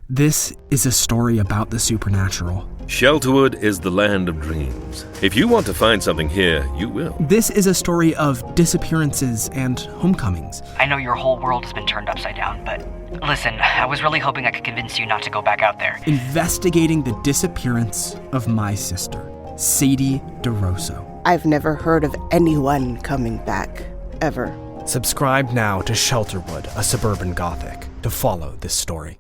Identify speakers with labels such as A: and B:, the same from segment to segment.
A: This is a story about the supernatural.
B: Shelterwood is the land of dreams. If you want to find something here, you will.
A: This is a story of disappearances and homecomings.
C: I know your whole world has been turned upside down, but listen, I was really hoping I could convince you not to go back out there.
A: Investigating the disappearance of my sister, Sadie DeRosso.
D: I've never heard of anyone coming back, ever.
A: Subscribe now to Shelterwood, a suburban gothic, to follow this story.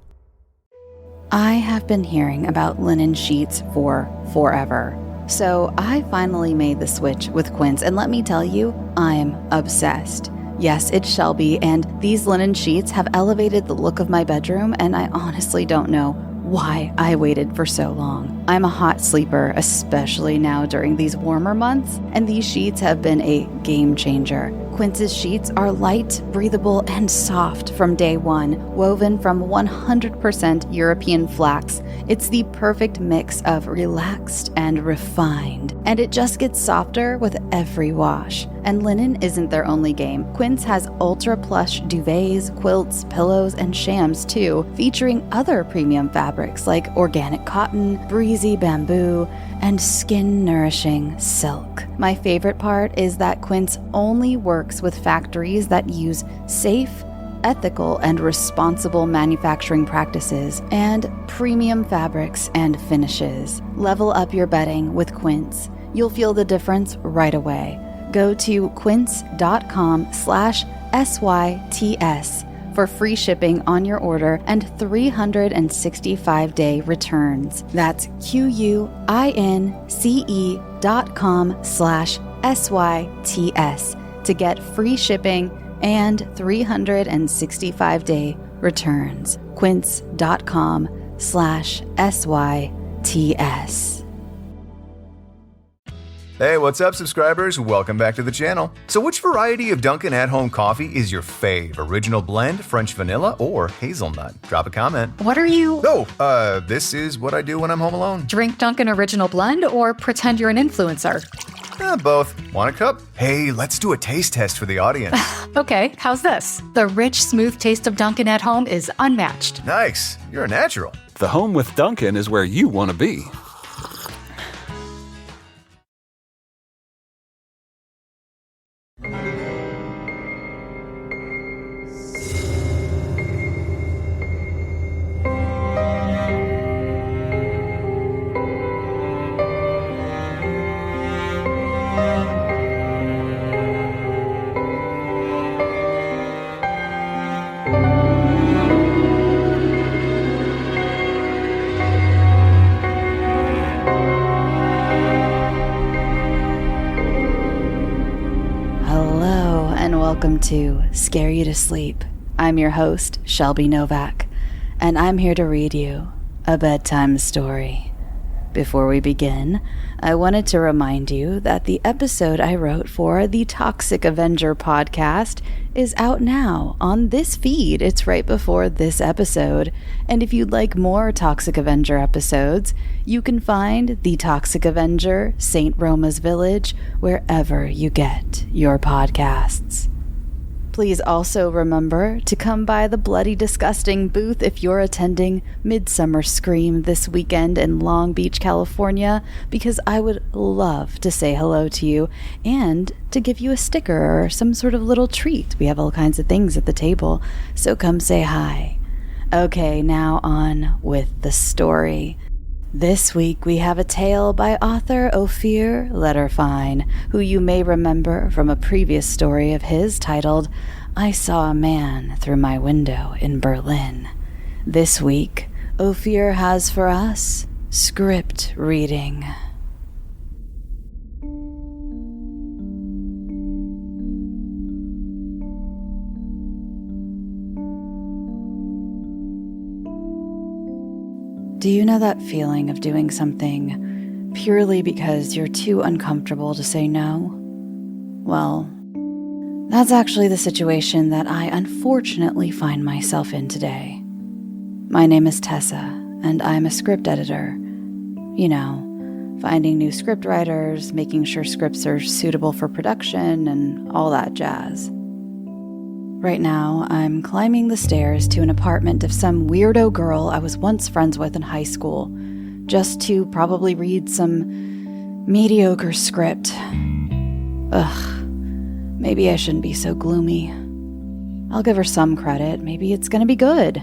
E: I have been hearing about linen sheets for forever. So I finally made the switch with Quince, and let me tell you, I'm obsessed. Yes, it's Shelby, and these linen sheets have elevated the look of my bedroom, and I honestly don't know why I waited for so long. I'm a hot sleeper, especially now during these warmer months, and these sheets have been a game changer. Quince's sheets are light, breathable, and soft from day one, woven from 100% European flax. It's the perfect mix of relaxed and refined, and it just gets softer with every wash. And linen isn't their only game. Quince has ultra plush duvets, quilts, pillows, and shams too, featuring other premium fabrics like organic cotton, breezy bamboo, and skin-nourishing silk. My favorite part is that Quince only works with factories that use safe, ethical, and responsible manufacturing practices and premium fabrics and finishes. Level up your bedding with Quince. You'll feel the difference right away. Go to quince.com/SYTS for free shipping on your order and 365-day returns. That's QUINCE.com/SYTS to get free shipping and 365-day returns. Quince.com/SYTS.
F: Hey, what's up, subscribers? Welcome back to the channel. So which variety of Dunkin' at-home coffee is your fave? Original blend, French vanilla, or hazelnut? Drop a comment.
G: What are you?
F: Oh, this is what I do when I'm home alone.
G: Drink Dunkin' Original Blend or pretend you're an influencer?
F: Both. Want a cup? Hey, let's do a taste test for the audience.
G: Okay, how's this? The rich, smooth taste of Dunkin' at home is unmatched.
F: Nice. You're a natural.
H: The home with Dunkin' is where you want to be.
E: Welcome to Scare You to Sleep. I'm your host, Shelby Novak, and I'm here to read you a bedtime story. Before we begin, I wanted to remind you that the episode I wrote for the Toxic Avenger podcast is out now on this feed. It's right before this episode. And if you'd like more Toxic Avenger episodes, you can find the Toxic Avenger St. Roma's Village wherever you get your podcasts. Please also remember to come by the Bloody Disgusting booth if you're attending Midsummer Scream this weekend in Long Beach, California, because I would love to say hello to you and to give you a sticker or some sort of little treat. We have all kinds of things at the table, so come say hi. Okay, now on with the story. This week we have a tale by author Ofir Lederfine, who you may remember from a previous story of his titled, I Saw a Man Through My Window in Berlin. This week, Ofir has for us script reading. Do you know that feeling of doing something purely because you're too uncomfortable to say no? Well, that's actually the situation that I unfortunately find myself in today. My name is Tessa, and I'm a script editor. You know, finding new script writers, making sure scripts are suitable for production, and all that jazz. Right now, I'm climbing the stairs to an apartment of some weirdo girl I was once friends with in high school, just to probably read some mediocre script. Ugh, maybe I shouldn't be so gloomy. I'll give her some credit. Maybe it's gonna be good.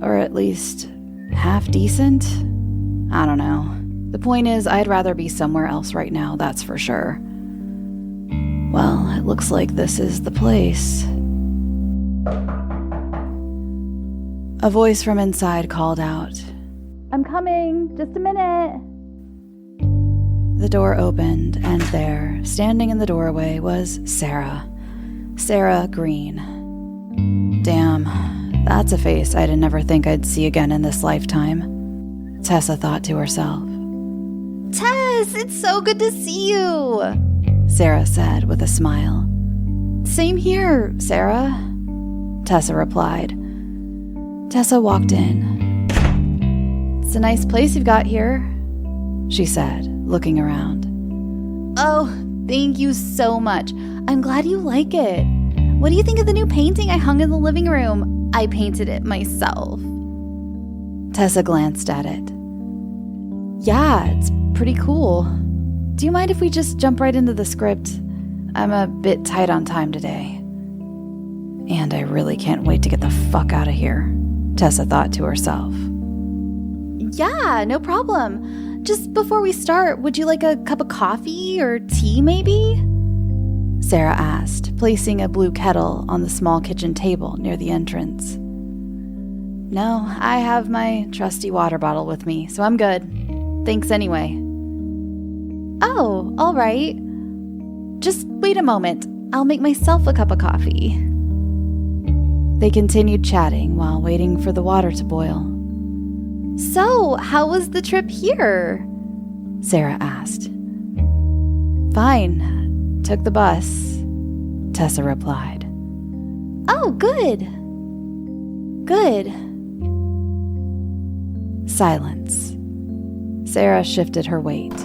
E: Or at least half decent? I don't know. The point is, I'd rather be somewhere else right now, that's for sure. Well, it looks like this is the place. A voice from inside called out, "I'm coming, just a minute." The door opened, and there, standing in the doorway, was Sarah. Sarah Green. Damn, that's a face I'd never think I'd see again in this lifetime, Tessa thought to herself. "Tess, it's so good to see you," Sarah said with a smile. "Same here, Sarah," Tessa replied. Tessa walked in. "It's a nice place you've got here," she said, looking around. "Oh, thank you so much. I'm glad you like it. What do you think of the new painting I hung in the living room? I painted it myself." Tessa glanced at it. "Yeah, it's pretty cool. Do you mind if we just jump right into the script? I'm a bit tight on time today. And I really can't wait to get the fuck out of here," Tessa thought to herself. "Yeah, no problem. Just before we start, would you like a cup of coffee or tea maybe?" Sarah asked, placing a blue kettle on the small kitchen table near the entrance. "No, I have my trusty water bottle with me, so I'm good. Thanks anyway." "Oh, all right. Just wait a moment. I'll make myself a cup of coffee." They continued chatting while waiting for the water to boil. "So, how was the trip here?" Sarah asked. "Fine. Took the bus," Tessa replied. "Oh, good. Good." Silence. Sarah shifted her weight.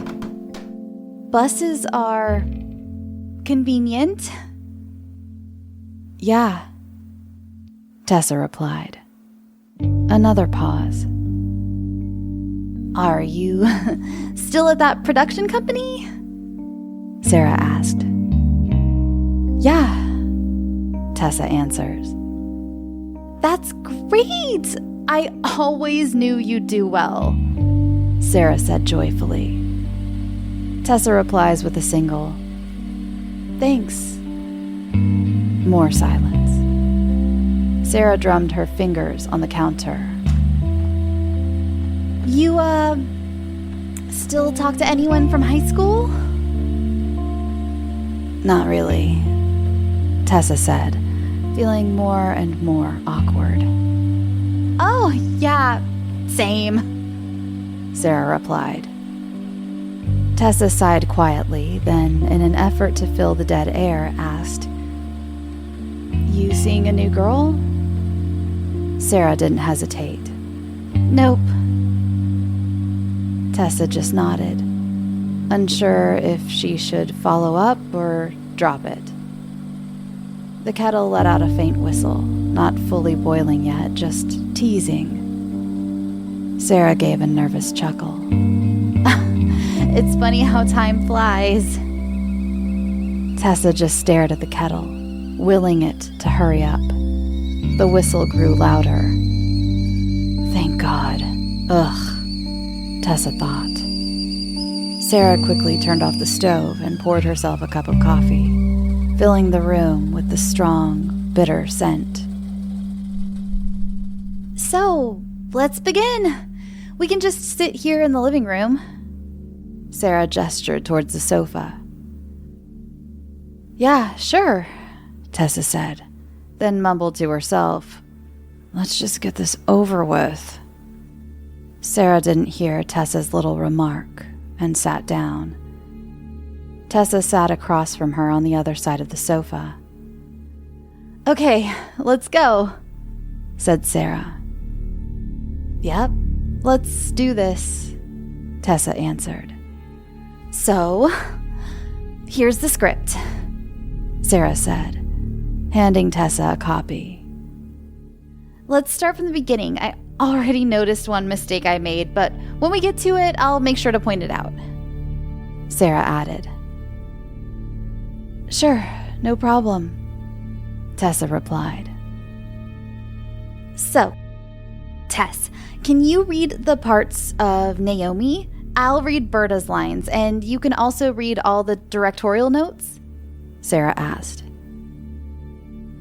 E: "Buses are convenient?" "Yeah," Tessa replied. Another pause. "Are you still at that production company?" Sarah asked. "Yeah," Tessa answers. "That's great! I always knew you'd do well," Sarah said joyfully. Tessa replies with a single, "Thanks." More silence. Sarah drummed her fingers on the counter. "You, still talk to anyone from high school?" "Not really," Tessa said, feeling more and more awkward. "Oh, yeah, same," Sarah replied. Tessa sighed quietly, then, in an effort to fill the dead air, asked, "You seeing a new girl?" Sarah didn't hesitate. "Nope." Tessa just nodded, unsure if she should follow up or drop it. The kettle let out a faint whistle, not fully boiling yet, just teasing. Sarah gave a nervous chuckle. "It's funny how time flies." Tessa just stared at the kettle, willing it to hurry up. The whistle grew louder. Thank God. Ugh, Tessa thought. Sarah quickly turned off the stove and poured herself a cup of coffee, filling the room with the strong, bitter scent. "So, let's begin. We can just sit here in the living room." Sarah gestured towards the sofa. "Yeah, sure," Tessa said, then mumbled to herself, "Let's just get this over with." Sarah didn't hear Tessa's little remark and sat down. Tessa sat across from her on the other side of the sofa. "Okay, let's go," said Sarah. "Yep, let's do this," Tessa answered. "So, here's the script," Sarah said, handing Tessa a copy. Let's start from the beginning. I already noticed one mistake I made, but when we get to it, I'll make sure to point it out. Sarah added. Sure, no problem, Tessa replied. So, Tess, can you read the parts of Naomi? I'll read Berta's lines, and you can also read all the directorial notes? Sarah asked.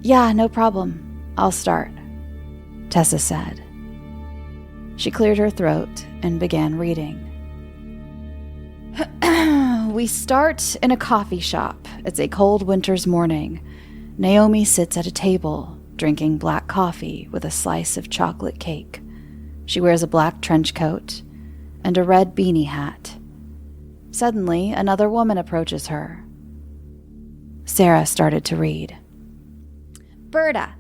E: Yeah, no problem. I'll start, Tessa said. She cleared her throat and began reading. We start in a coffee shop. It's a cold winter's morning. Naomi sits at a table, drinking black coffee with a slice of chocolate cake. She wears a black trench coat and a red beanie hat. Suddenly, another woman approaches her. Sarah started to read. Berta.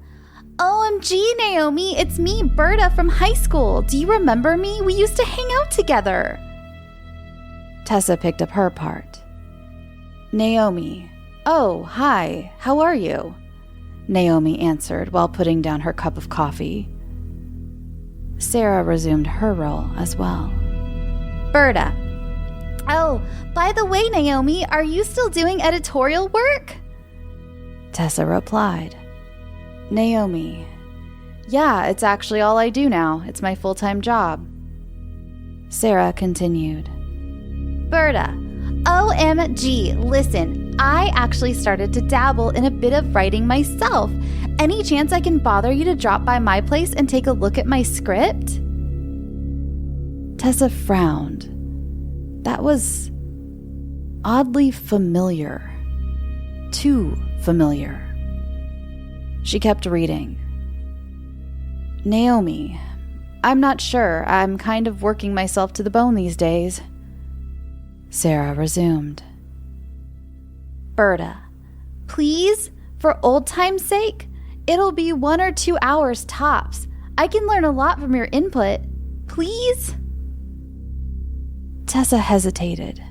E: OMG, Naomi, it's me, Berta, from high school. Do you remember me? We used to hang out together. Tessa picked up her part. Naomi. Oh, hi. How are you? Naomi answered while putting down her cup of coffee. Sarah resumed her role as well. Berta. Oh, by the way, Naomi, are you still doing editorial work? Tessa replied. Naomi. Yeah, it's actually all I do now. It's my full-time job. Sarah continued. Berta. OMG, listen, I actually started to dabble in a bit of writing myself. Any chance I can bother you to drop by my place and take a look at my script? Tessa frowned. That was oddly familiar. Too familiar. She kept reading. Naomi, I'm not sure. I'm kind of working myself to the bone these days. Sarah resumed. Berta, please, for old time's sake, it'll be 1 or 2 hours tops. I can learn a lot from your input. Please? Tessa hesitated,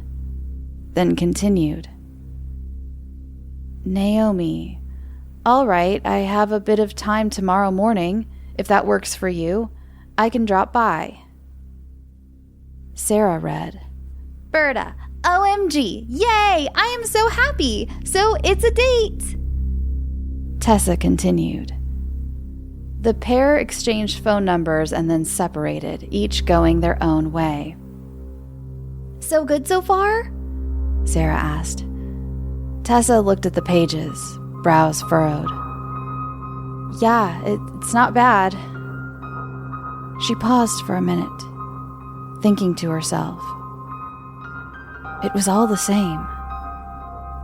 E: then continued. Naomi, all right, I have a bit of time tomorrow morning. If that works for you, I can drop by. Sarah read. Berta, OMG, yay, I am so happy. So it's a date. Tessa continued. The pair exchanged phone numbers and then separated, each going their own way. So good so far? Sarah asked. Tessa looked at the pages, brows furrowed. Yeah, it's not bad. She paused for a minute, thinking to herself. It was all the same.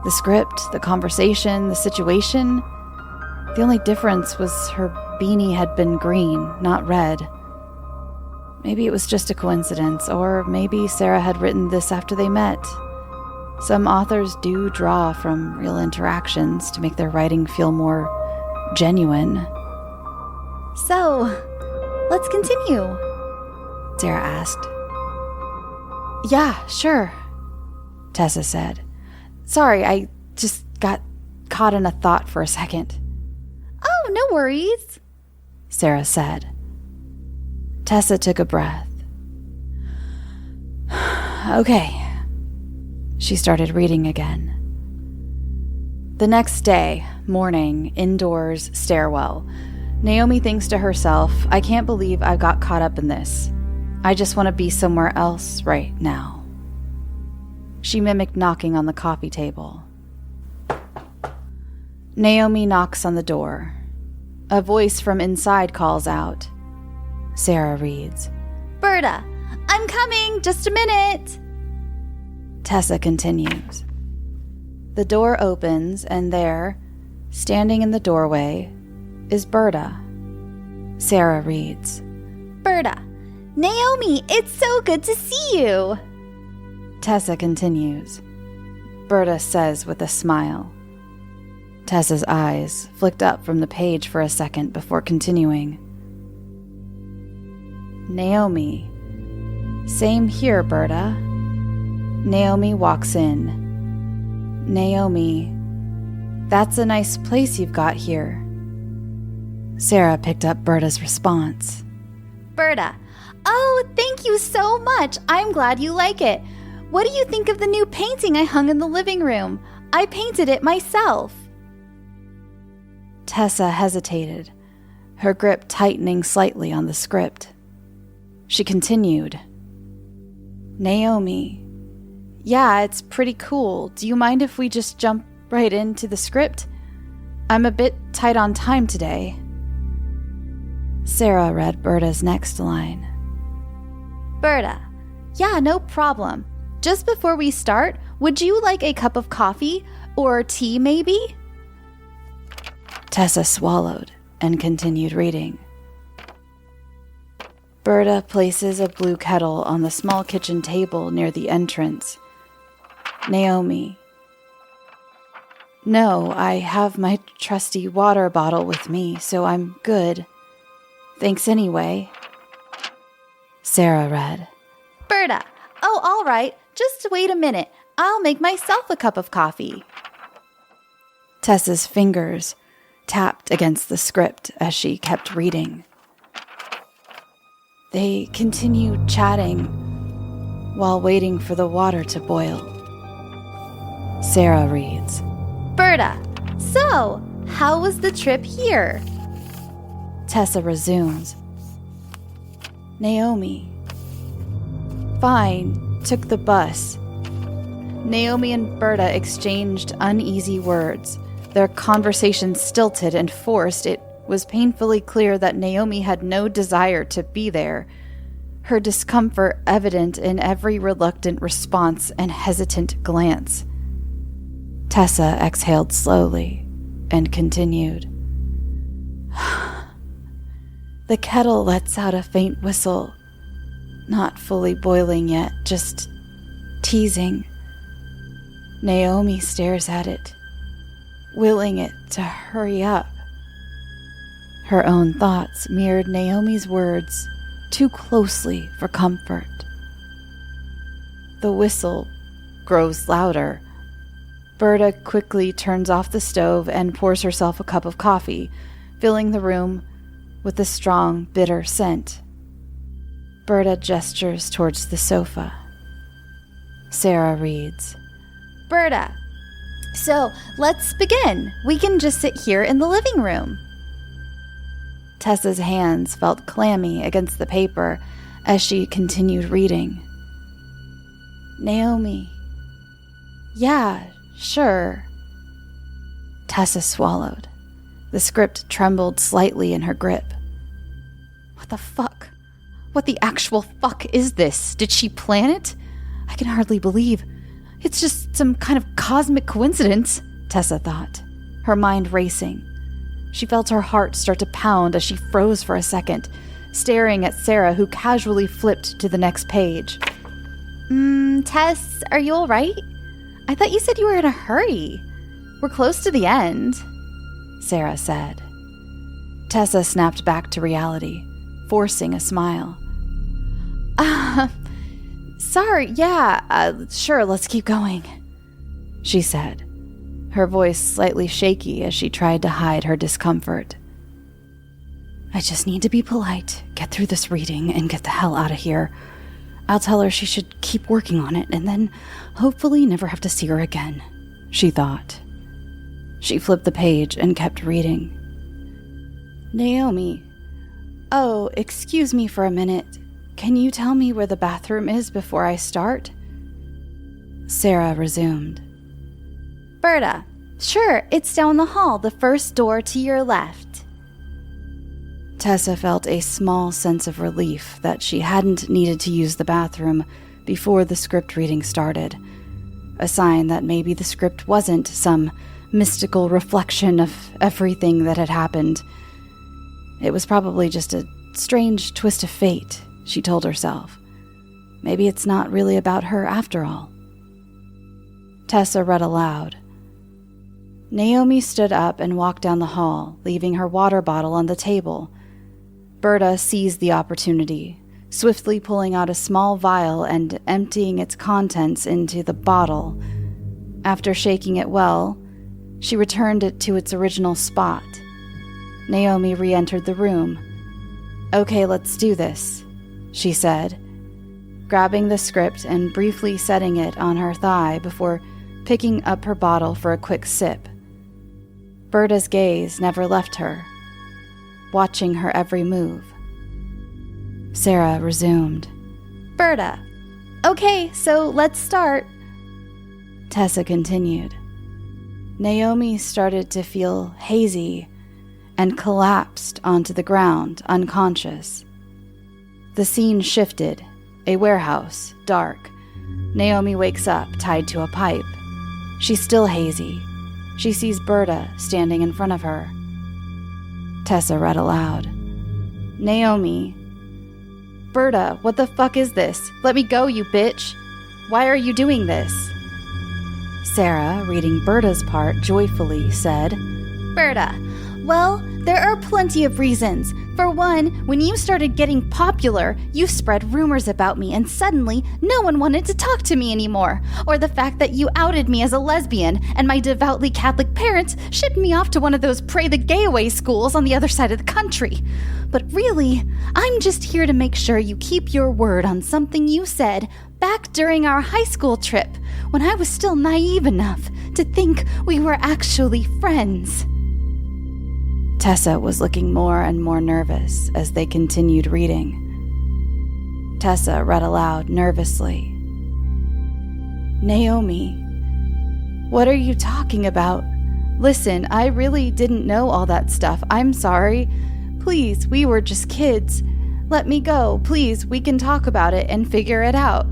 E: The script, the conversation, the situation. The only difference was her beanie had been green, not red. Maybe it was just a coincidence, or maybe Sarah had written this after they met. Some authors do draw from real interactions to make their writing feel more genuine. So, let's continue, Sarah asked. Yeah, sure, Tessa said. Sorry, I just got caught in a thought for a second. Oh, no worries, Sarah said. Tessa took a breath. Okay. She started reading again. The next day, morning, indoors, stairwell. Naomi thinks to herself, I can't believe I got caught up in this. I just want to be somewhere else right now. She mimicked knocking on the coffee table. Naomi knocks on the door. A voice from inside calls out. Sarah reads, Berta, I'm coming, just a minute. Tessa continues. The door opens, and there, standing in the doorway, is Berta. Sarah reads, Berta, Naomi, it's so good to see you. Tessa continues. Berta says with a smile. Tessa's eyes flicked up from the page for a second before continuing. Naomi. Same here, Berta. Naomi walks in. Naomi. That's a nice place you've got here. Sarah picked up Berta's response.
I: Berta, oh, thank you so much. I'm glad you like it. What do you think of the new painting I hung in the living room? I painted it myself.
E: Tessa hesitated, her grip tightening slightly on the script. She continued. Naomi, yeah, it's pretty cool. Do you mind if we just jump right into the script? I'm a bit tight on time today. Sarah read Berta's next line.
I: Berta, yeah, no problem. Just before we start, would you like a cup of coffee or tea maybe?
E: Tessa swallowed and continued reading. Berta places a blue kettle on the small kitchen table near the entrance. Naomi. No, I have my trusty water bottle with me, so I'm good. Thanks anyway. Sarah read.
I: Berta, oh, all right. Just wait a minute. I'll make myself a cup of coffee.
E: Tessa's fingers tapped against the script as she kept reading. They continued chatting while waiting for the water to boil. Sarah reads.
I: Berta, so, how was the trip here?
E: Tessa resumes. Naomi. Fine, took the bus. Naomi and Berta exchanged uneasy words. Their conversation stilted and forced. It was painfully clear that Naomi had no desire to be there, her discomfort evident in every reluctant response and hesitant glance. Tessa exhaled slowly and continued. The kettle lets out a faint whistle, not fully boiling yet, just teasing. Naomi stares at it, willing it to hurry up. Her own thoughts mirrored Naomi's words too closely for comfort. The whistle grows louder. Berta quickly turns off the stove and pours herself a cup of coffee, filling the room with a strong, bitter scent. Berta gestures towards the sofa. Sarah reads.
I: Berta, so let's begin. We can just sit here in the living room.
E: Tessa's hands felt clammy against the paper as she continued reading. Naomi. Yeah, sure. Tessa swallowed. The script trembled slightly in her grip.
G: What the fuck? What the actual fuck is this? Did she plan it? I can hardly believe. It's just some kind of cosmic coincidence,
E: Tessa thought, her mind racing. She felt her heart start to pound as she froze for a second, staring at Sarah, who casually flipped to the next page.
I: Tess, are you all right? I thought you said you were in a hurry. We're close to the end,
E: Sarah said. Tessa snapped back to reality, forcing a smile.
I: Sorry, yeah,
E: sure, let's keep going, she said, her voice slightly shaky as she tried to hide her discomfort. I just need to be polite, get through this reading, and get the hell out of here. I'll tell her she should keep working on it, and then hopefully never have to see her again, she thought. She flipped the page and kept reading. Naomi. Oh, excuse me for a minute. Can you tell me where the bathroom is before I start? Sarah resumed.
I: Berta, sure, it's down the hall, the first door to your left.
E: Tessa felt a small sense of relief that she hadn't needed to use the bathroom before the script reading started, a sign that maybe the script wasn't some mystical reflection of everything that had happened. It was probably just a strange twist of fate, she told herself. Maybe it's not really about her after all. Tessa read aloud. Naomi stood up and walked down the hall, leaving her water bottle on the table. Berta seized the opportunity, swiftly pulling out a small vial and emptying its contents into the bottle. After shaking it well, She returned it to its original spot. Naomi re-entered the room. "Okay, let's do this," she said, grabbing the script and briefly setting it on her thigh before picking up her bottle for a quick sip. Berta's gaze never left her, watching her every move. Sarah resumed.
I: Berta, okay, so let's start.
E: Tessa continued. Naomi started to feel hazy and collapsed onto the ground, unconscious. The scene shifted. A warehouse, dark. Naomi wakes up, tied to a pipe. She's still hazy. She sees Berta standing in front of her. Tessa read aloud. Naomi. Berta, what the fuck is this? Let me go, you bitch. Why are you doing this? Sarah, reading Berta's part joyfully, said,
I: Berta, well, there are plenty of reasons. For one, when you started getting popular, you spread rumors about me and suddenly no one wanted to talk to me anymore. Or the fact that you outed me as a lesbian and my devoutly Catholic parents shipped me off to one of those pray the gay away schools on the other side of the country. But really, I'm just here to make sure you keep your word on something you said back during our high school trip when I was still naive enough to think we were actually friends. Tessa was looking more and more nervous as they continued reading. Tessa read aloud nervously. Naomi, what are you talking about? Listen, I really didn't know all that stuff. I'm sorry. Please, we were just kids. Let me go. Please, we can talk about it and figure it out.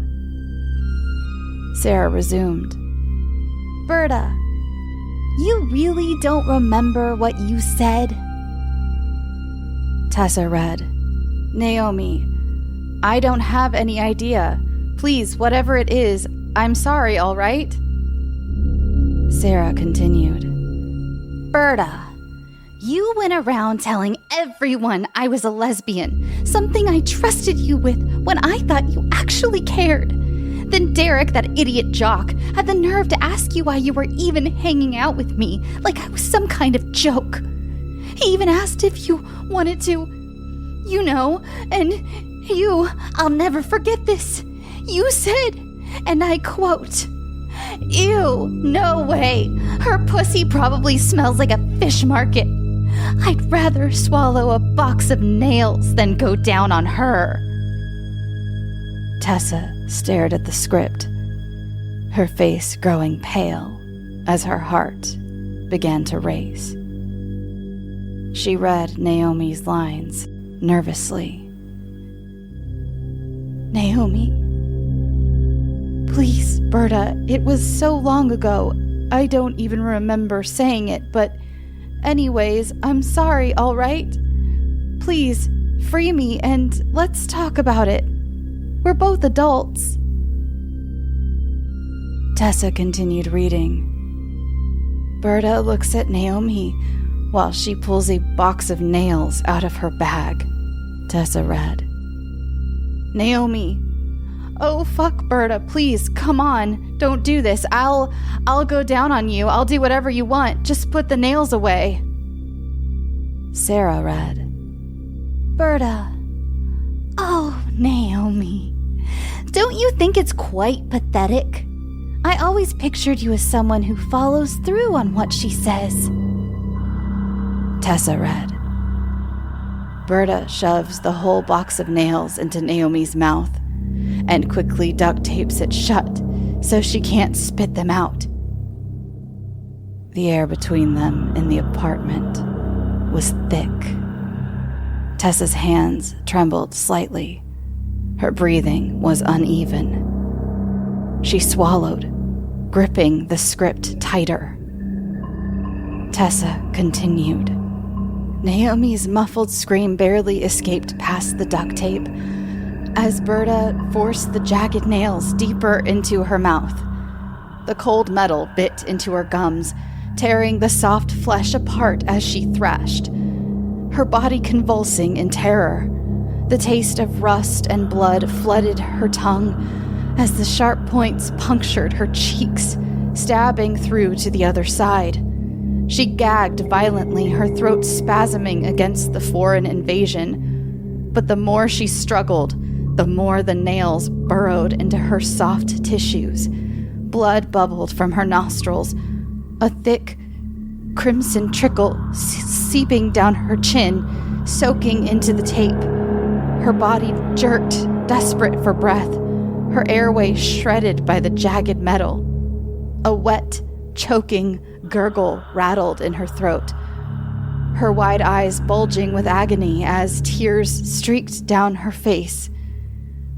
I: Sarah resumed. Berta, you really don't remember what you said?
E: Tessa read. Naomi, I don't have any idea. Please, whatever it is, I'm sorry, all right? Sarah continued.
I: Berta, you went around telling everyone I was a lesbian, something I trusted you with when I thought you actually cared. Then Derek, that idiot jock, had the nerve to ask you why you were even hanging out with me, like I was some kind of joke. He even asked if you wanted to, and I'll never forget this. You said, and I quote, "Ew, no way. Her pussy probably smells like a fish market. I'd rather swallow a box of nails than go down on her."
E: Tessa stared at the script, her face growing pale as her heart began to race. She read Naomi's lines nervously. Naomi, please, Berta, it was so long ago, I don't even remember saying it, but anyways, I'm sorry, all right? Please, free me and let's talk about it. We're both adults. Tessa continued reading. Berta looks at Naomi while she pulls a box of nails out of her bag. Tessa read. Naomi, oh fuck, Berta, please, come on, don't do this. I'll go down on you. I'll do whatever you want. Just put the nails away. Sarah read.
I: Berta, oh, Naomi, don't you think it's quite pathetic? I always pictured you as someone who follows through on what she says.
E: Tessa read. Berta shoves the whole box of nails into Naomi's mouth and quickly duct tapes it shut so she can't spit them out. The air between them in the apartment was thick. Tessa's hands trembled slightly. Her breathing was uneven. She swallowed, gripping the script tighter. Tessa continued. Naomi's muffled scream barely escaped past the duct tape as Berta forced the jagged nails deeper into her mouth. The cold metal bit into her gums, tearing the soft flesh apart as she thrashed, her body convulsing in terror. The taste of rust and blood flooded her tongue as the sharp points punctured her cheeks, stabbing through to the other side.
G: She gagged violently, her throat spasming against the foreign invasion. But the more she struggled, the more the nails burrowed into her soft tissues. Blood bubbled from her nostrils, a thick, crimson trickle seeping down her chin, soaking into the tape. Her body jerked, desperate for breath, her airway shredded by the jagged metal. A wet, choking gurgle rattled in her throat, her wide eyes bulging with agony as tears streaked down her face.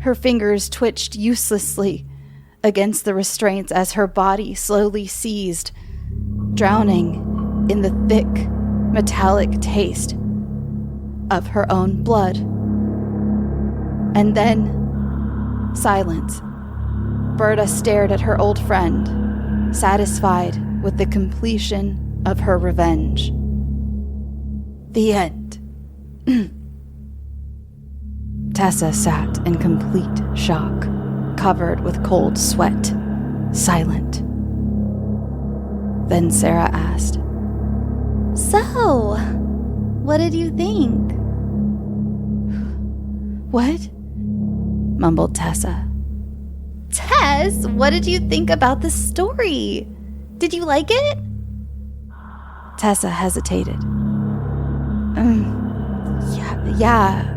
G: Her fingers twitched uselessly against the restraints as her body slowly seized, drowning in the thick, metallic taste of her own blood. And then, silence. Berta stared at her old friend, satisfied with the completion of her revenge. The end. Tessa sat in complete shock, covered with cold sweat, silent. Then Sarah asked,
I: So, what did you think?
G: "What?" mumbled Tessa.
I: Tess, what did you think about the story? Did you like it?
G: Tessa hesitated. Yeah.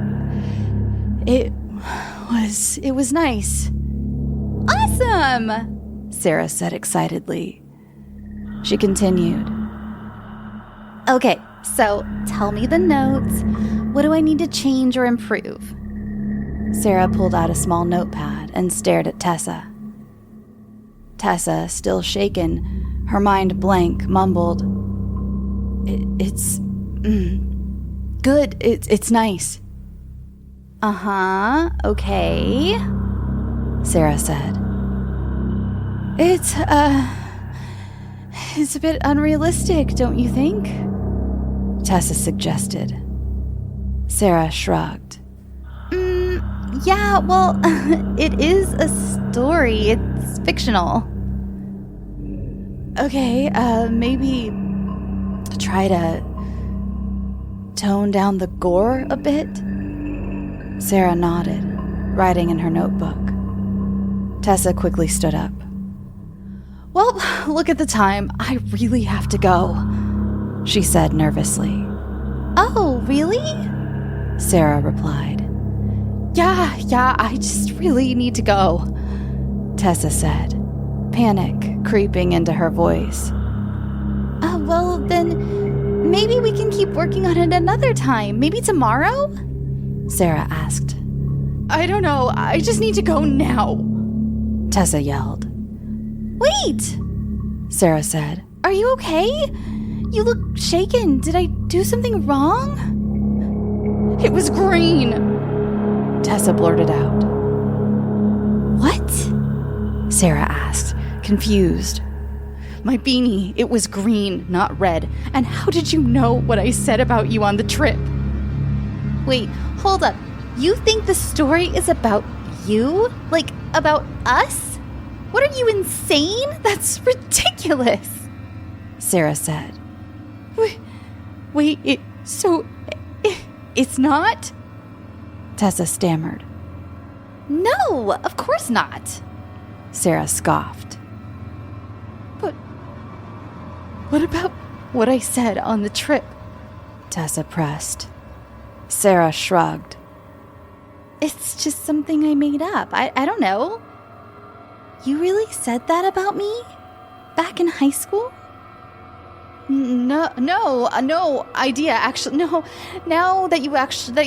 G: It was nice.
I: Awesome!
G: Sarah said excitedly. She continued.
I: Okay, so tell me the notes. What do I need to change or improve?
G: Sarah pulled out a small notepad and stared at Tessa. Tessa, still shaken, her mind blank, mumbled, It's good. It's nice.
I: Okay.
G: Sarah said. It's a bit unrealistic, don't you think? Tessa suggested. Sarah shrugged.
I: Yeah, well, it is a story. It's fictional.
G: Okay, maybe try to tone down the gore a bit? Sarah nodded, writing in her notebook. Tessa quickly stood up. Well, look at the time. I really have to go, she said nervously.
I: Oh, really?
G: Sarah replied. Yeah, I just really need to go, Tessa said, panic creeping into her voice.
I: Well, then maybe we can keep working on it another time. Maybe tomorrow?
G: Sarah asked. I don't know. I just need to go now, Tessa yelled.
I: Wait!
G: Sarah said.
I: Are you okay? You look shaken. Did I do something wrong?
G: It was green, Tessa blurted out.
I: What?
G: Sarah asked, confused. My beanie, it was green, not red. And how did you know what I said about you on the trip?
I: Wait, hold up. You think the story is about you? Like, about us? What, are you insane? That's ridiculous.
G: Sarah said. Wait, it's not? Tessa stammered.
I: No, of course not.
G: Sarah scoffed. But what about what I said on the trip? Tessa pressed. Sarah shrugged.
I: It's just something I made up. I don't know. You really said that about me? Back in high school?
G: No idea. Actually, no. Now that you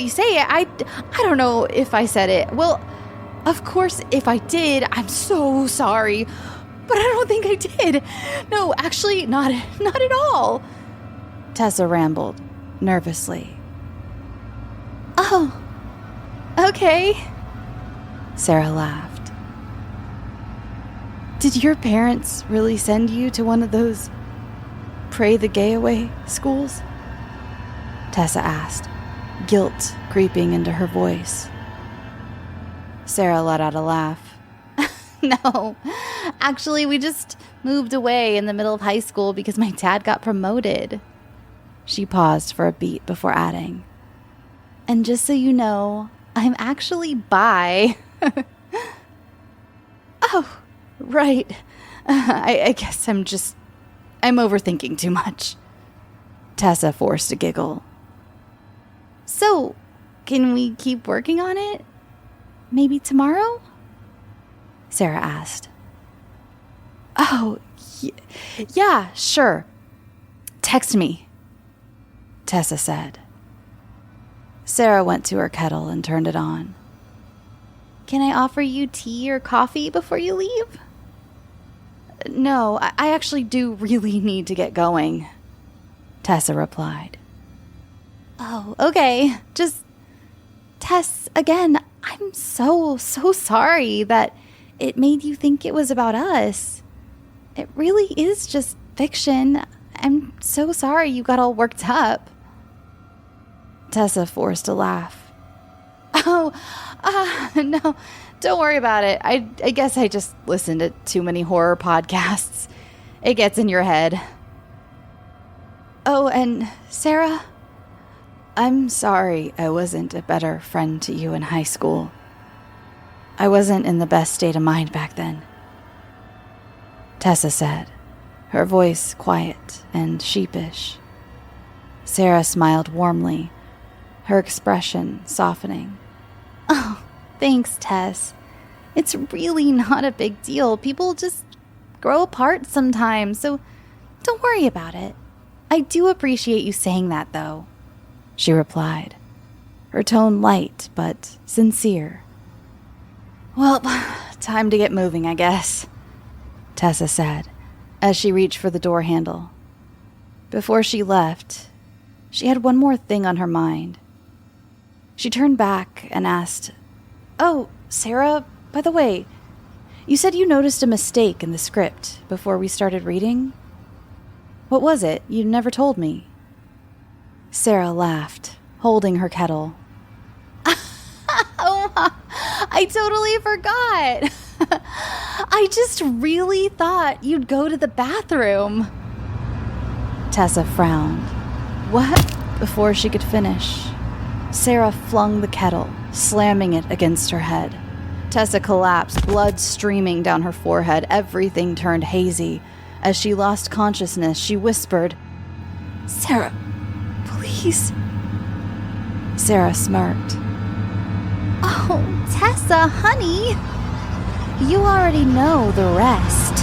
G: say it, I don't know if I said it. Well, of course, if I did, I'm so sorry. But I don't think I did. No, actually, not at all. Tessa rambled, nervously.
I: Oh, okay.
G: Sarah laughed. Did your parents really send you to one of those pray the gay away schools? Tessa asked, guilt creeping into her voice. Sarah let out a laugh.
I: No, actually, we just
G: moved away in the middle of high school because my dad got promoted. She paused for a beat before adding, and just so you know, I'm actually bi. Oh, right. I guess I'm overthinking too much.
E: Tessa forced a giggle.
G: So, can we keep working on it? Maybe tomorrow?
E: Sarah asked.
G: Oh, yeah, sure. Text me,
E: Tessa said. Sarah went to her kettle and turned it on.
G: Can I offer you tea or coffee before you leave? No, I actually do really need to get going,
E: Tessa replied.
G: Oh, okay. Just, Tess, again, I'm so sorry that it made you think it was about us. It really is just fiction. I'm so sorry you got all worked up.
E: Tessa forced a laugh.
G: Oh, no, don't worry about it. I guess I just listened to too many horror podcasts. It gets in your head. Oh, and Sarah?
E: I'm sorry I wasn't a better friend to you in high school. I wasn't in the best state of mind back then, Tessa said, her voice quiet and sheepish. Sarah smiled warmly, her expression softening.
G: Oh, thanks, Tess. It's really not a big deal. People just grow apart sometimes, so don't worry about it. I do appreciate you saying that, though,
E: she replied, her tone light but sincere.
G: Well, time to get moving, I guess,
E: Tessa said, as she reached for the door handle. Before she left, she had one more thing on her mind. She turned back and asked, "Oh, Sarah, by the way, you said you noticed a mistake in the script before we started reading? What was it? You never told me." Sarah laughed, holding her kettle.
G: Oh, I totally forgot. I just really thought you'd go to the bathroom.
E: Tessa frowned.
G: What?
E: Before she could finish, Sarah flung the kettle, slamming it against her head. Tessa collapsed, blood streaming down her forehead. Everything turned hazy. As she lost consciousness, she whispered,
G: "Sarah, please."
E: Sarah smirked.
G: Oh, Tessa, honey. You already know the rest.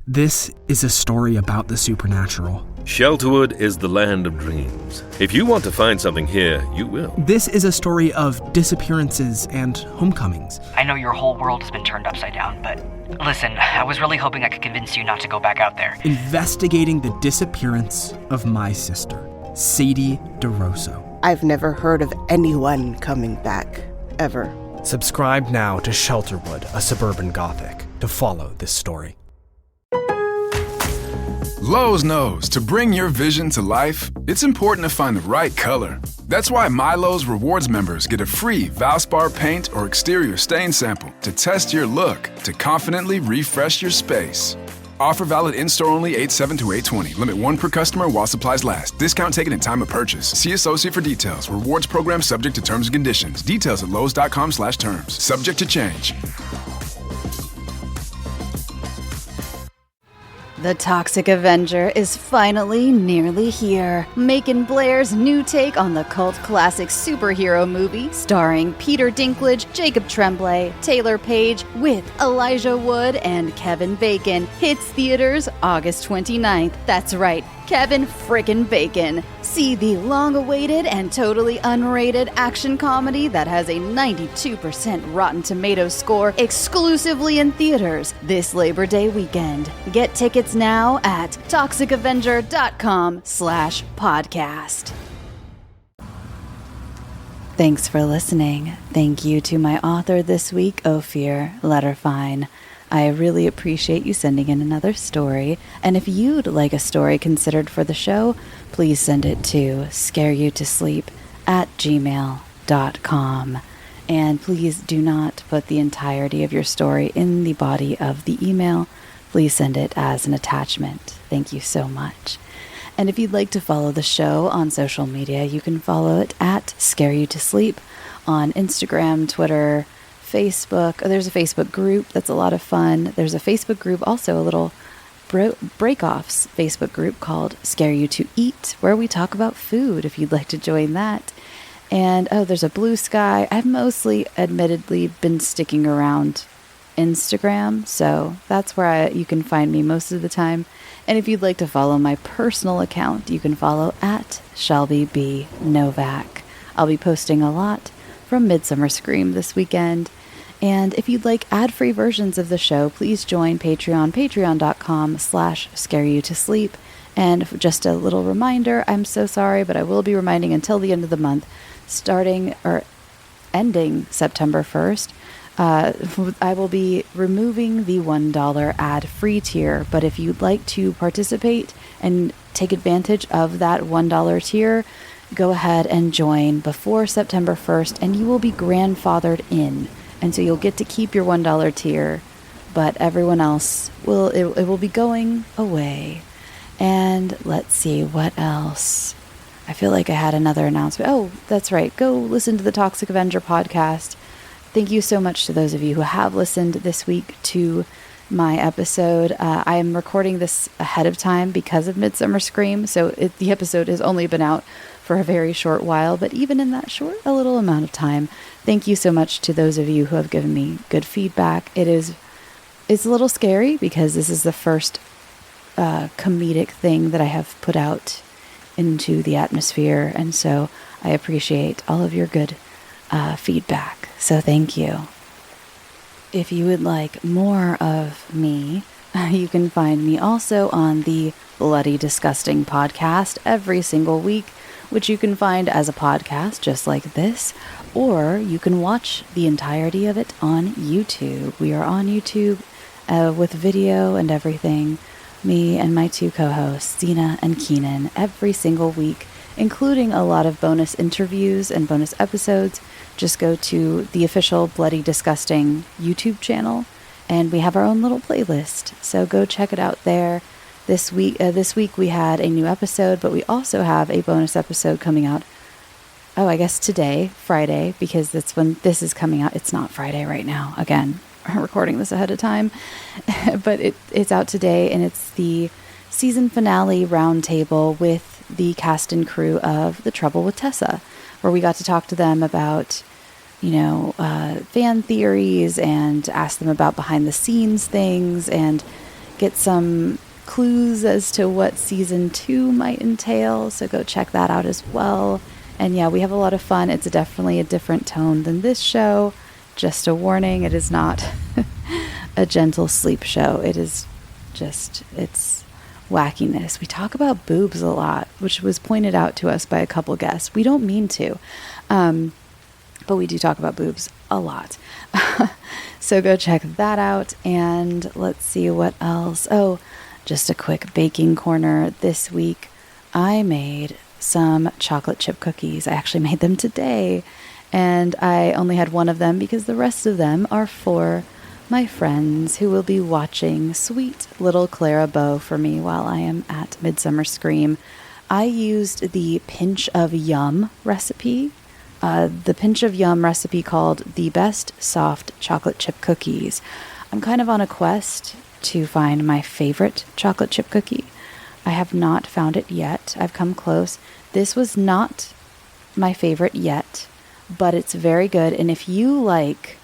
A: This is a story about the supernatural.
B: Shelterwood is the land of dreams. If you want to find something here, you will.
A: This is a story of disappearances and homecomings.
C: I know your whole world has been turned upside down, but listen, I was really hoping I could convince you not to go back out there.
A: Investigating the disappearance of my sister, Sadie DeRosso.
D: I've never heard of anyone coming back, ever.
A: Subscribe now to Shelterwood, a suburban gothic, to follow this story.
J: Lowe's knows to bring your vision to life, it's important to find the right color. That's why MyLowe's Rewards members get a free Valspar paint or exterior stain sample to test your look to confidently refresh your space. Offer valid in-store only 8/7 to 8/20. Limit 1 per customer while supplies last. Discount taken at time of purchase. See associate for details. Rewards program subject to terms and conditions. Details at lowes.com/terms. Subject to change.
E: The Toxic Avenger is finally nearly here. Macon Blair's new take on the cult classic superhero movie, starring Peter Dinklage, Jacob Tremblay, Taylor Page, with Elijah Wood and Kevin Bacon, hits theaters August 29th. That's right, Kevin frickin' Bacon. See the long-awaited and totally unrated action comedy that has a 92% Rotten Tomatoes score exclusively in theaters this Labor Day weekend. Get tickets now at toxicavenger.com/podcast. Thanks for listening. Thank you to my author this week, Ofir, Lederfine. I really appreciate you sending in another story. And if you'd like a story considered for the show, please send it to scareyoutosleep@gmail.com. And please do not put the entirety of your story in the body of the email. Please send it as an attachment. Thank you so much. And if you'd like to follow the show on social media, you can follow it at scareyoutosleep on Instagram, Twitter, Facebook. There's a Facebook group that's a lot of fun. There's a Facebook group, also a little break-offs Facebook group called Scare You to Eat, where we talk about food if you'd like to join that. And there's a Blue Sky. I've mostly, admittedly, been sticking around Instagram, so that's where you can find me most of the time. And if you'd like to follow my personal account, you can follow at Shelby B. Novak. I'll be posting a lot from Midsummer Scream this weekend. And if you'd like ad-free versions of the show, please join Patreon, patreon.com/scareyoutosleep. And just a little reminder, I'm so sorry, but I will be reminding until the end of the month, ending September 1st, I will be removing the $1 ad-free tier. But if you'd like to participate and take advantage of that $1 tier, go ahead and join before September 1st, and you will be grandfathered in. And so you'll get to keep your $1 tier, but everyone else it will be going away. And let's see, what else? I feel like I had another announcement. Oh, that's right. Go listen to the Toxic Avenger podcast. Thank you so much to those of you who have listened this week to my episode. I am recording this ahead of time because of Midsummer Scream, so the episode has only been out for a very short while, but even in that short, a little amount of time, thank you so much to those of you who have given me good feedback. It's a little scary because this is the first comedic thing that I have put out into the atmosphere, and so I appreciate all of your good feedback. So thank you. If you would like more of me, you can find me also on the Bloody Disgusting podcast every single week, which you can find as a podcast just like this, or you can watch the entirety of it on YouTube. We are on YouTube with video and everything. Me and my two co-hosts, Zena and Keenan, every single week, including a lot of bonus interviews and bonus episodes. Just go to the official Bloody Disgusting YouTube channel, and we have our own little playlist. So go check it out there. This week we had a new episode, but we also have a bonus episode coming out. Oh, I guess today, Friday, because that's when this is coming out. It's not Friday right now. Again, I'm recording this ahead of time, but it's out today, and it's the season finale roundtable with the cast and crew of The Trouble with Tessa, where we got to talk to them about, fan theories and ask them about behind the scenes things and get some clues as to what season 2 might entail. So go check that out as well. And yeah, we have a lot of fun. It's definitely a different tone than this show. Just a warning, it is not a gentle sleep show. It is just, it's wackiness. We talk about boobs a lot, which was pointed out to us by a couple guests. We don't mean to, but we do talk about boobs a lot. So go check that out. And let's see what else. Oh, just a quick baking corner. This week, I made some chocolate chip cookies. I actually made them today, and I only had one of them because the rest of them are for my friends who will be watching sweet little Clara Bow for me while I am at Midsummer Scream. I used the Pinch of Yum recipe. The Pinch of Yum recipe called the best soft chocolate chip cookies. I'm kind of on a quest to find my favorite chocolate chip cookie. I have not found it yet. I've come close. This was not my favorite yet, but it's very good. And if you like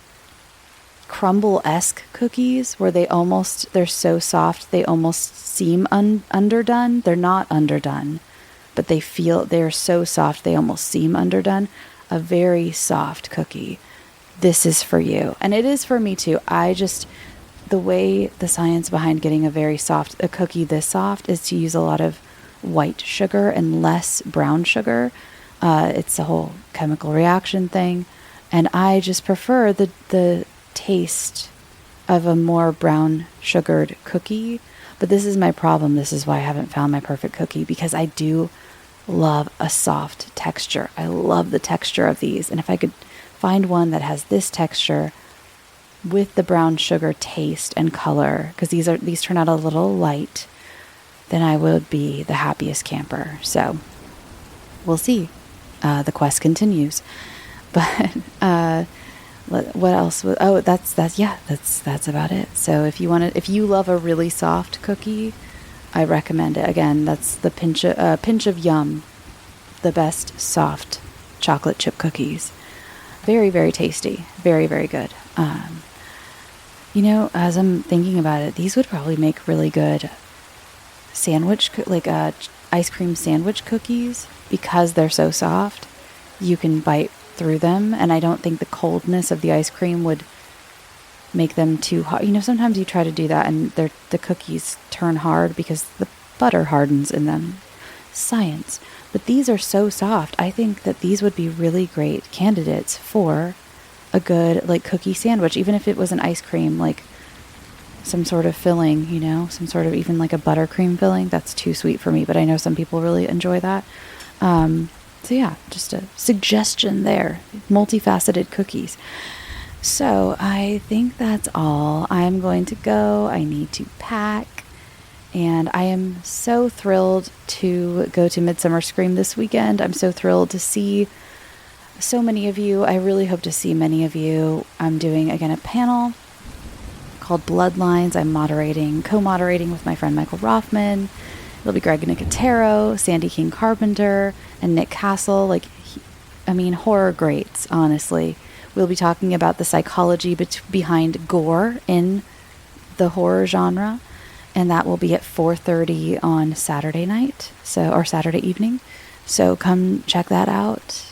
E: crumble-esque cookies where they're so soft they almost seem underdone, they're not underdone, but they're so soft they almost seem underdone, a very soft cookie, this is for you. And it is for me too. The way the science behind getting a cookie this soft is to use a lot of white sugar and less brown sugar. It's a whole chemical reaction thing. And I just prefer the taste of a more brown sugared cookie. But this is my problem. This is why I haven't found my perfect cookie, because I do love a soft texture. I love the texture of these. And if I could find one that has this texture with the brown sugar taste and color, because these turn out a little light, then I would be the happiest camper. So we'll see. The quest continues. But what else? That's about it. So if you love a really soft cookie, I recommend it. Again, that's the pinch of yum, the best soft chocolate chip cookies. Very, very tasty. Very, very good. As I'm thinking about it, these would probably make really good sandwich, ice cream sandwich cookies, because they're so soft. You can bite through them, and I don't think the coldness of the ice cream would make them too hot. Sometimes you try to do that and the cookies turn hard because the butter hardens in them. Science. But these are so soft. I think that these would be really great candidates for a good cookie sandwich, even if it was an ice cream, some sort of filling, some sort of even a buttercream filling. That's too sweet for me, but I know some people really enjoy that. So yeah, just a suggestion there. Multifaceted cookies. So I think that's all. I'm going to go. I need to pack. And I am so thrilled to go to Midsummer Scream this weekend. I'm so thrilled to see so many of you. I really hope to see many of you. I'm doing, again, a panel called Bloodlines. I'm co-moderating with my friend Michael Rothman. It'll be Greg Nicotero, Sandy King Carpenter, and Nick Castle. Horror greats, honestly. We'll be talking about the psychology behind gore in the horror genre, and that will be at 4:30 on Saturday night, or Saturday evening. So come check that out.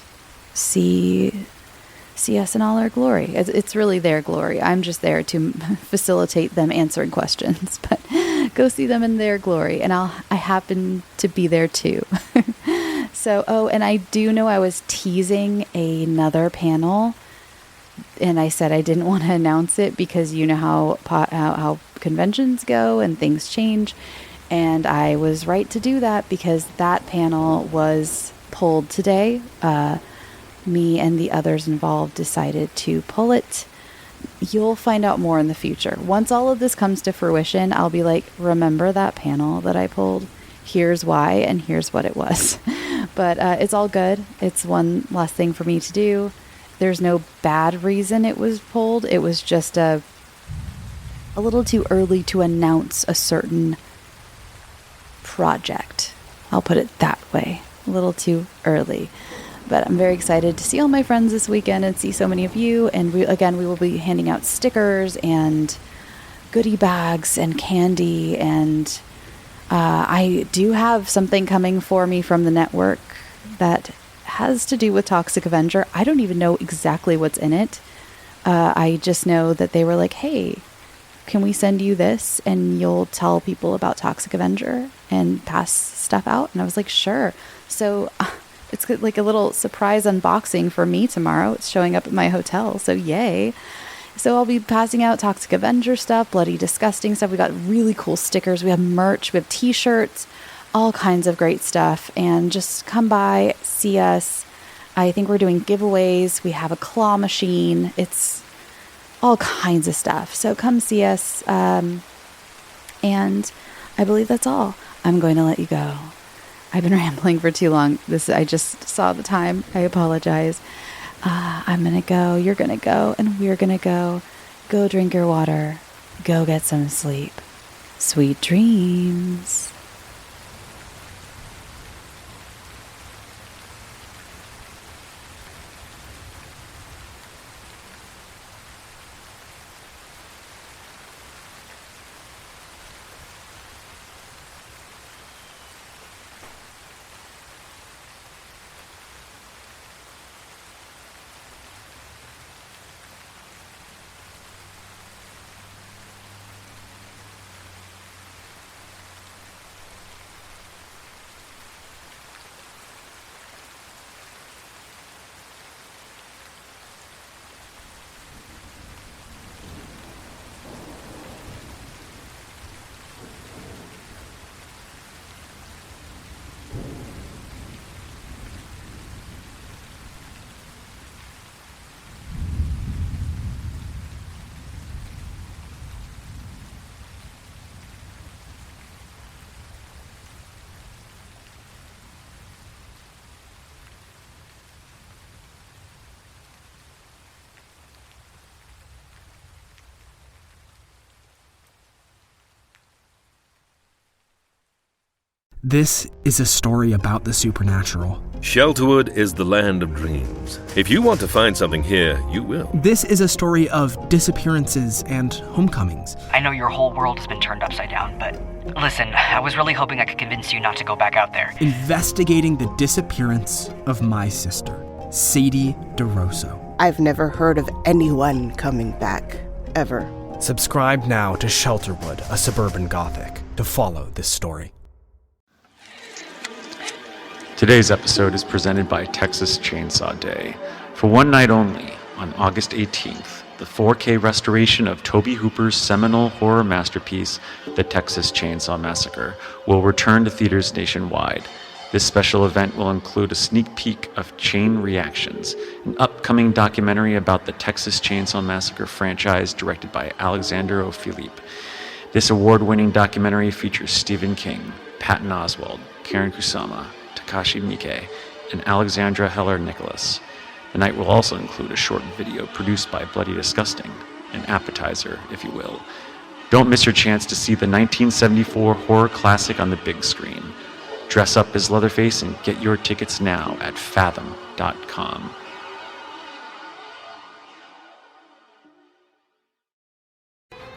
E: See us in all our glory. It's really their glory. I'm just there to facilitate them answering questions, but go see them in their glory. And I happen to be there too. So, and I do know I was teasing another panel, and I said I didn't want to announce it because you know how conventions go and things change. And I was right to do that because that panel was pulled today. Me and the others involved decided to pull it. You'll find out more in the future. Once all of this comes to fruition, I'll be like, remember that panel that I pulled? Here's why, and here's what it was. But it's all good. It's one less thing for me to do. There's no bad reason it was pulled. It was just a little too early to announce a certain project. I'll put it that way. A little too early. But I'm very excited to see all my friends this weekend and see so many of you. And we will be handing out stickers and goodie bags and candy. And I do have something coming for me from the network that has to do with Toxic Avenger. I don't even know exactly what's in it. I just know that they were like, hey, can we send you this? And you'll tell people about Toxic Avenger and pass stuff out. And I was like, sure. So it's like a little surprise unboxing for me tomorrow. It's showing up at my hotel, so yay. So I'll be passing out Toxic Avenger stuff, Bloody Disgusting stuff. We got really cool stickers. We have merch. We have t-shirts, all kinds of great stuff. And just come by, see us. I think we're doing giveaways. We have a claw machine. It's all kinds of stuff. So come see us. And I believe that's all. I'm going to let you go. I've been rambling for too long. I just saw the time. I apologize. I'm going to go. You're going to go. And we're going to go. Go drink your water. Go get some sleep. Sweet dreams.
A: This is a story about the supernatural.
B: Shelterwood is the land of dreams. If you want to find something here, you will.
A: This is a story of disappearances and homecomings.
C: I know your whole world has been turned upside down, but listen, I was really hoping I could convince you not to go back out there.
A: Investigating the disappearance of my sister, Sadie DeRosso.
D: I've never heard of anyone coming back, ever.
A: Subscribe now to Shelterwood, a Suburban Gothic, to follow this story.
K: Today's episode is presented by Texas Chainsaw Day. For one night only, on August 18th, the 4K restoration of Tobe Hooper's seminal horror masterpiece, The Texas Chainsaw Massacre, will return to theaters nationwide. This special event will include a sneak peek of Chain Reactions, an upcoming documentary about the Texas Chainsaw Massacre franchise directed by Alexander O'Philippe. This award-winning documentary features Stephen King, Patton Oswalt, Karen Kusama, Takashi Miike, and Alexandra Heller-Nicholas. The night will also include a short video produced by Bloody Disgusting, an appetizer, if you will. Don't miss your chance to see the 1974 horror classic on the big screen. Dress up as Leatherface and get your tickets now at fathom.com.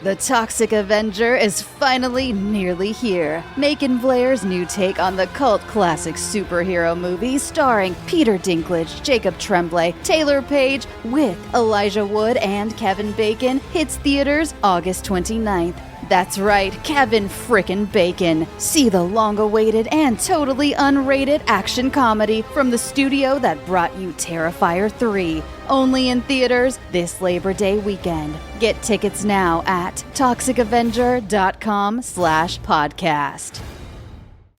G: The Toxic Avenger is finally nearly here. Macon Blair's new take on the cult classic superhero movie starring Peter Dinklage, Jacob Tremblay, Taylor Page, with Elijah Wood and Kevin Bacon hits theaters August 29th. That's right, Kevin frickin' Bacon. See the long-awaited and totally unrated action comedy from the studio that brought you Terrifier 3. Only in theaters this Labor Day weekend. Get tickets now at toxicavenger.com/podcast.